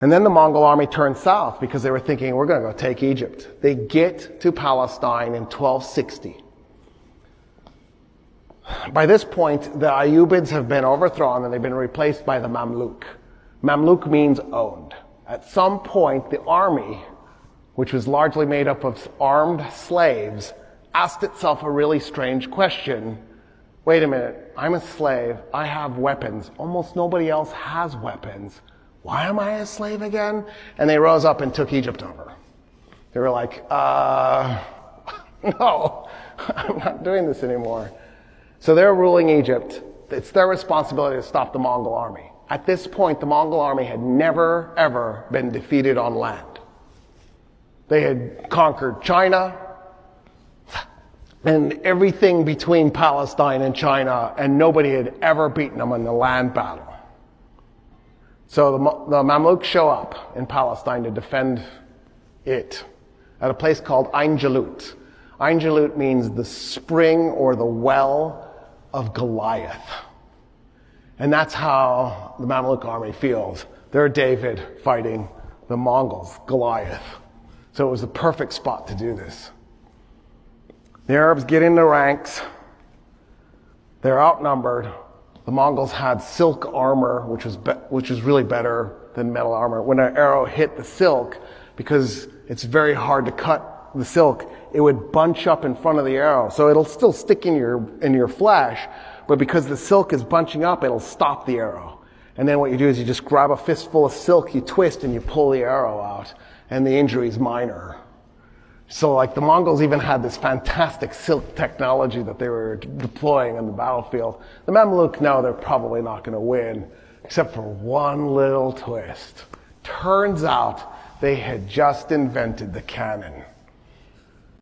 And then the Mongol army turned south because they were thinking, we're going to go take Egypt. They get to Palestine in 1260. By this point, the Ayyubids have been overthrown and they've been replaced by the Mamluk. Mamluk means owned. At some point, the army, which was largely made up of armed slaves, asked itself a really strange question. Wait a minute, I'm a slave, I have weapons. Almost nobody else has weapons. Why am I a slave again? And they rose up and took Egypt over. They were like, no, I'm not doing this anymore. So they're ruling Egypt. It's their responsibility to stop the Mongol army. At this point, the Mongol army had never, ever been defeated on land. They had conquered China and everything between Palestine and China, and nobody had ever beaten them in the land battle. So the Mamluks show up in Palestine to defend it at a place called Jálót. Jálót means the spring or the well of Goliath. And that's how the Mamluk army feels. They're David fighting the Mongols, Goliath. So it was the perfect spot to do this. The Arabs get in the ranks. They're outnumbered. The Mongols had silk armor, which was really better than metal armor. When an arrow hit the silk, because it's very hard to cut the silk, it would bunch up in front of the arrow. So it'll still stick in your flesh, but because the silk is bunching up, it'll stop the arrow. And then what you do is you just grab a fistful of silk, you twist, and you pull the arrow out, and the injury is minor. So like the Mongols even had this fantastic silk technology that they were deploying on the battlefield. The Mamluk know they're probably not going to win, except for one little twist. Turns out they had just invented the cannon.